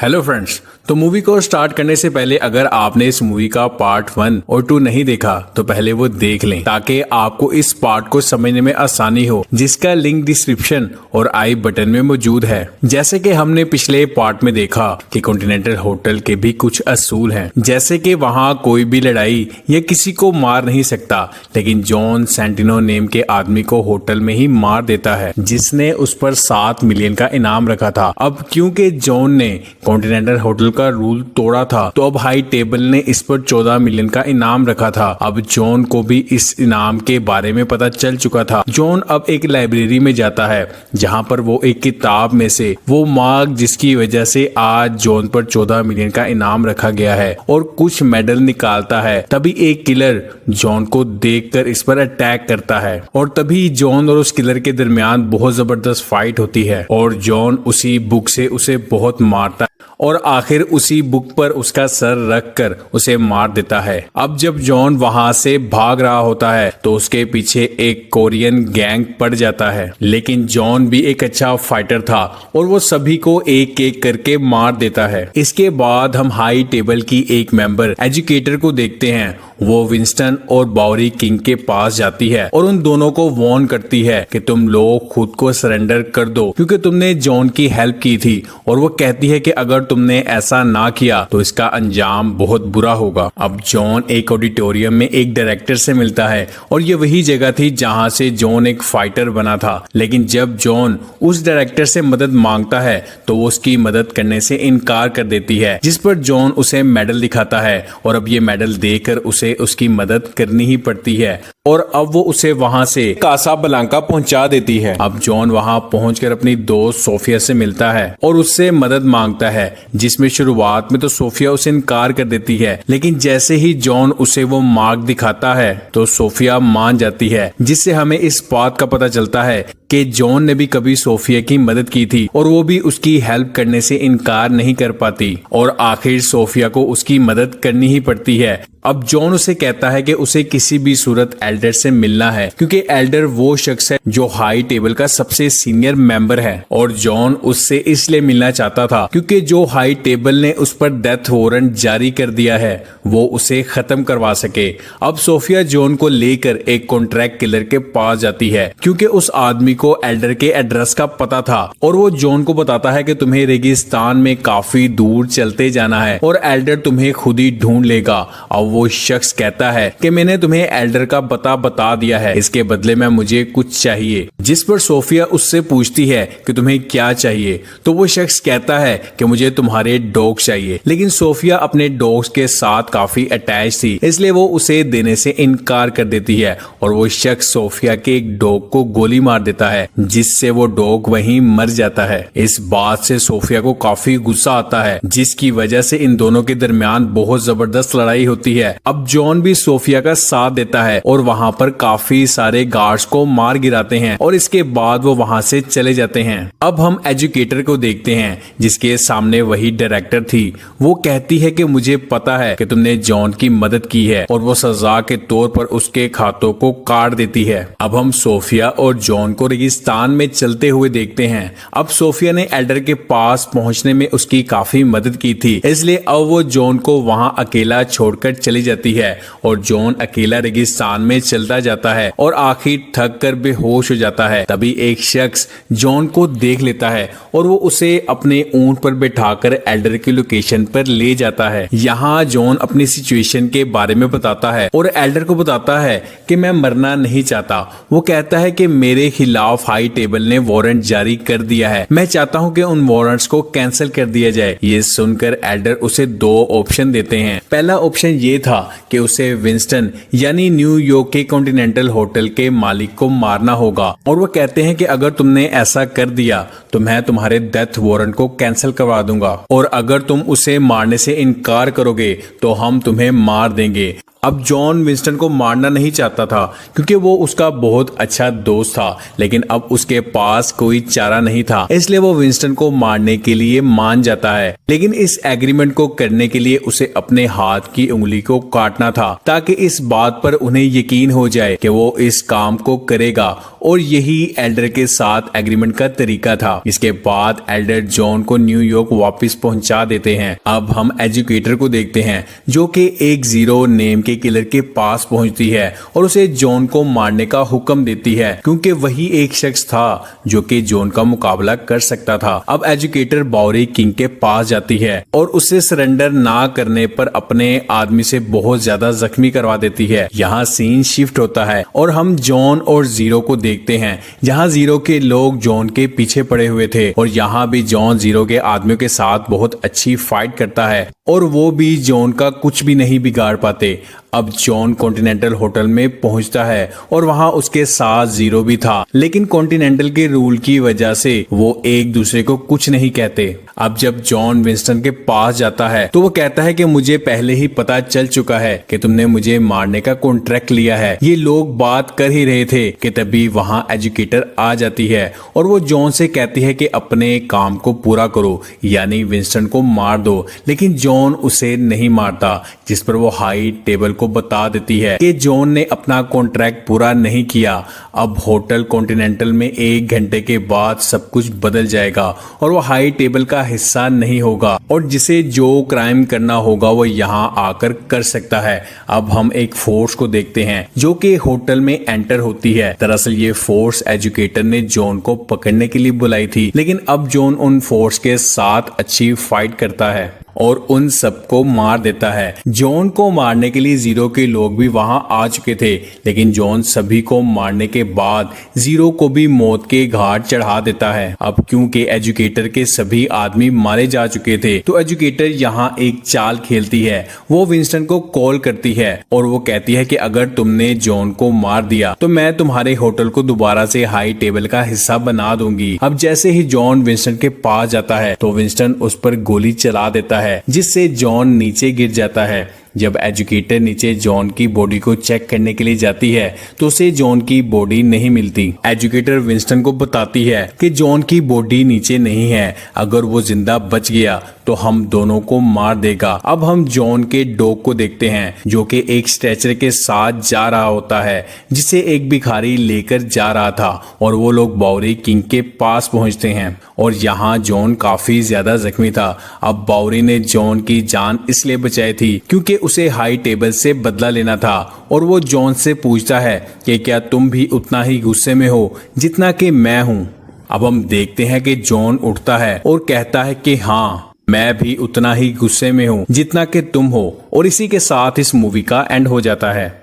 Hello friends, तो movie को start करने से पहले अगर आपने इस मूवी का पार्ट 1 और 2 नहीं देखा तो पहले वो देख लें ताकि आपको इस पार्ट को समझने में आसानी हो, जिसका लिंक डिस्क्रिप्शन और आई बटन में मौजूद है। जैसे कि हमने पिछले पार्ट में देखा कि कॉन्टिनेंटल होटल के भी कुछ असूल हैं, जैसे कि वहाँ कोई भी लड़ाई या किसी को मार नहीं सकता, लेकिन जॉन सेंटिनो नेम के आदमी को होटल में ही मार देता है, जिसने उस पर 7 मिलियन का इनाम रखा था। अब क्योंकि जॉन ने कॉन्टिनेंटल होटल का रूल तोड़ा था, तो अब हाई टेबल ने इस पर 14 मिलियन का इनाम रखा था। अब जॉन को भी इस इनाम के बारे में पता चल चुका था। जॉन अब एक लाइब्रेरी में जाता है, जहां पर वो एक किताब में से वो मार्क जिसकी वजह से आज जॉन पर 14 मिलियन का इनाम रखा गया है और कुछ मेडल निकालता है। तभी एक किलर जॉन को देखकर इस पर अटैक करता है और तभी जॉन और उस किलर के दरमियान बहुत जबरदस्त फाइट होती है और जॉन उसी बुक से उसे बहुत मारता है और आखिर उसी बुक पर उसका सर रख कर उसे मार देता है। अब जब जॉन वहां से भाग रहा होता है तो उसके पीछे एक कोरियन गैंग पड़ जाता है, लेकिन जॉन भी एक अच्छा फाइटर था और वो सभी को एक एक करके मार देता है। इसके बाद हम हाई टेबल की एक मेंबर एजुकेटर को देखते हैं। वो विंस्टन और बाउरी किंग के पास जाती है और उन दोनों को वार्न करती है कि तुम लोग खुद को सरेंडर कर दो क्योंकि तुमने जॉन की हेल्प की थी, और वो कहती है कि अगर तुमने ऐसा ना किया तो इसका अंजाम बहुत बुरा होगा। अब जॉन एक ऑडिटोरियम में एक डायरेक्टर से मिलता है और ये वही जगह थी जहां से जॉन एक फाइटर बना था, लेकिन जब जॉन उस डायरेक्टर से मदद मांगता है तो वो उसकी मदद करने से इनकार कर देती है, जिस पर जॉन उसे मेडल दिखाता है और अब ये मेडल देकर उसे उसकी मदद करनी ही पड़ती है और अब वो उसे वहां से कासाब्लांका पहुंचा देती है। अब जॉन वहां पहुंचकर अपनी दोस्त सोफिया से मिलता है और उससे मदद मांगता है, जिसमें शुरुआत में तो सोफिया उसे इनकार कर देती है, लेकिन जैसे ही जॉन उसे वो मार्क दिखाता है तो सोफिया मान जाती है, जिससे हमें इस बात का पता चलता है कि जॉन ने भी कभी सोफिया की मदद की थी और वो भी उसकी हेल्प करने से इनकार नहीं कर पाती और आखिर सोफिया को उसकी मदद करनी ही पड़ती है। अब जॉन उसे कहता है कि उसे किसी भी सूरत एल्डर से मिलना है क्योंकि एल्डर वो शख्स है जो हाई टेबल का सबसे सीनियर मेंबर है और जॉन उससे इसलिए मिलना चाहता था क्योंकि जो हाई टेबल ने उस पर डेथ वारंट जारी कर दिया है वो उसे खत्म करवा सके। अब सोफिया जॉन को लेकर एक कॉन्ट्रैक्ट किलर के पास जाती है क्योंकि उस आदमी को एल्डर के एड्रेस का पता था और वो जॉन को बताता है कि तुम्हें रेगिस्तान में काफी दूर चलते जाना है और एल्डर तुम्हें खुद ही ढूंढ लेगा। अब वो शख्स कहता है कि मैंने तुम्हें एल्डर का पता बता दिया है, इसके बदले में मुझे कुछ चाहिए, जिस पर सोफिया उससे पूछती है कि तुम्हें क्या चाहिए, तो वो शख्स कहता है कि मुझे तुम्हारे डॉग चाहिए, लेकिन सोफिया अपने डॉग्स के साथ काफी अटैच थी, इसलिए वो उसे देने से इनकार कर देती है और वो शख्स सोफिया के एक डॉग को गोली मार देता है, जिससे वो डॉग वहीं मर जाता है। इस बात से सोफिया को काफी गुस्सा आता है, जिसकी वजह से इन दोनों के दरमियान बहुत जबरदस्त लड़ाई होती है। अब जॉन भी सोफिया का साथ देता है और वहां पर काफी सारे गार्ड्स को मार गिराते हैं और इसके बाद वो वहां से चले जाते हैं। अब हम एजुकेटर को देखते हैं, जिसके सामने वही डायरेक्टर थी। वो कहती है कि मुझे पता है कि तुमने जॉन की मदद की है और वो सजा के तौर पर उसके खातों को काट देती है। अब हम सोफिया और जॉन को रेगिस्तान में चलते हुए देखते हैं। अब सोफिया ने एल्डर के पास पहुंचने में उसकी काफी मदद की थी, इसलिए अब वो जॉन को वहां अकेला छोड़कर चली जाती है और जॉन अकेला रेगिस्तान में चलता जाता है और आखिर थक कर बेहोश हो जाता है। तभी एक शख्स जॉन को देख लेता है और वो उसे अपने ऊंट पर बैठाकर एल्डर की लोकेशन पर ले जाता है। यहाँ जॉन अपनी सिचुएशन के बारे में बताता है और एल्डर को बताता है कि मैं मरना नहीं चाहता। वो कहता है कि मेरे खिलाफ हाई टेबल ने वारंट जारी कर दिया है, मैं चाहता हूँ कि उन वारंट्स को कैंसिल कर दिया जाए। ये सुनकर एल्डर उसे 2 ऑप्शन देते हैं। पहला ऑप्शन ये था कि उसे विंस्टन यानी न्यूयॉर्क के कॉन्टिनेंटल होटल के मालिक को मारना होगा और वो कहते हैं कि अगर तुमने ऐसा कर दिया तो मैं तुम्हारे डेथ वारंट को कैंसिल करवा दूंगा और अगर तुम उसे मारने से इनकार करोगे तो हम तुम्हें मार देंगे। अब जॉन विंस्टन को मारना नहीं चाहता था क्योंकि वो उसका बहुत अच्छा दोस्त था, लेकिन अब उसके पास कोई चारा नहीं था, इसलिए वो विंस्टन को मारने के लिए मान जाता है। लेकिन इस एग्रीमेंट को करने के लिए उसे अपने हाथ की उंगली को काटना था ताकि इस बात पर उन्हें यकीन हो जाए कि वो इस काम को करेगा, और यही एल्डर के साथ एग्रीमेंट का तरीका था। इसके बाद एल्डर जॉन को न्यूयॉर्क वापस पहुंचा देते हैं। अब हम एजुकेटर को देखते हैं जो कि एक जीरो नेम के किलर के पास पहुंचती है और उसे जॉन को मारने का हुक्म देती है क्योंकि वही एक शख्स था जो कि जॉन का मुकाबला कर सकता था। अब एजुकेटर बाउरी किंग के पास जाती है और उसे सरेंडर ना करने पर अपने आदमी से बहुत ज्यादा जख्मी करवा देती है। यहाँ सीन शिफ्ट होता है और हम जॉन और जीरो को देखते हैं जहाँ जीरो के लोग जॉन के पीछे पड़े हुए थे, और यहाँ भी जॉन जीरो के आदमियों के साथ बहुत अच्छी फाइट करता है और वो भी जॉन का कुछ भी नहीं बिगाड़ पाते। अब जॉन कॉन्टिनेंटल होटल में पहुंचता है और वहां उसके साथ जीरो भी था, लेकिन कॉन्टिनेंटल के रूल की वजह से वो एक दूसरे को कुछ नहीं कहते। अब जब जॉन विंस्टन के पास जाता है तो वो कहता है कि मुझे पहले ही पता चल चुका है कि तुमने मुझे मारने का कॉन्ट्रैक्ट लिया है। ये लोग बात कर ही रहे थे कि तभी वहां एजुकेटर आ जाती है और वो जॉन से कहती है कि अपने काम को पूरा करो, यानी विंस्टन को मार दो, लेकिन जॉन उसे नहीं मारता, जिस पर वो हाई टेबल को बता देती है कि जॉन ने अपना कॉन्ट्रैक्ट पूरा नहीं किया। अब होटल कॉन्टिनेंटल में 1 घंटे के बाद सब कुछ बदल जाएगा और वो हाई टेबल का हिस्सा नहीं होगा, और जिसे जो क्राइम करना होगा वो यहाँ आकर कर सकता है। अब हम एक फोर्स को देखते हैं जो कि होटल में एंटर होती है। दरअसल ये फोर्स एजुकेटर ने जॉन को पकड़ने के लिए बुलाई थी, लेकिन अब जॉन उन फोर्स के साथ अच्छी फाइट करता है और उन सबको मार देता है। जॉन को मारने के लिए जीरो के लोग भी वहां आ चुके थे, लेकिन जॉन सभी को मारने के बाद जीरो को भी मौत के घाट चढ़ा देता है। अब क्योंकि एजुकेटर के सभी आदमी मारे जा चुके थे तो एजुकेटर यहाँ एक चाल खेलती है। वो विंस्टन को कॉल करती है और वो कहती है कि अगर तुमने जॉन को मार दिया तो मैं तुम्हारे होटल को दोबारा से हाई टेबल का हिस्सा बना दूंगी। अब जैसे ही जॉन विंस्टन के पास जाता है तो विंस्टन उस पर गोली चला देता है जिससे जॉन नीचे गिर जाता है। जब एजुकेटर नीचे जॉन की बॉडी को चेक करने के लिए जाती है तो उसे जॉन की बॉडी नहीं मिलती। एजुकेटर विंस्टन को बताती है कि जॉन की बॉडी नीचे नहीं है, अगर वो जिंदा बच गया तो हम दोनों को मार देगा। अब हम जॉन के डॉग को देखते हैं जो कि एक स्ट्रेचर के साथ जा रहा होता है जिसे एक भिखारी लेकर जा रहा था, और वो लोग बाउरी किंग के पास पहुंचते हैं और यहाँ जॉन काफी ज्यादा जख्मी था। अब बाउरी ने जॉन की जान इसलिए बचाई थी क्योंकि उसे हाई टेबल से बदला लेना था, और वो जॉन से पूछता है कि क्या तुम भी उतना ही गुस्से में हो जितना कि मैं हूँ। अब हम देखते हैं कि जॉन उठता है और कहता है कि हाँ, मैं भी उतना ही गुस्से में हूँ जितना कि तुम हो, और इसी के साथ इस मूवी का एंड हो जाता है।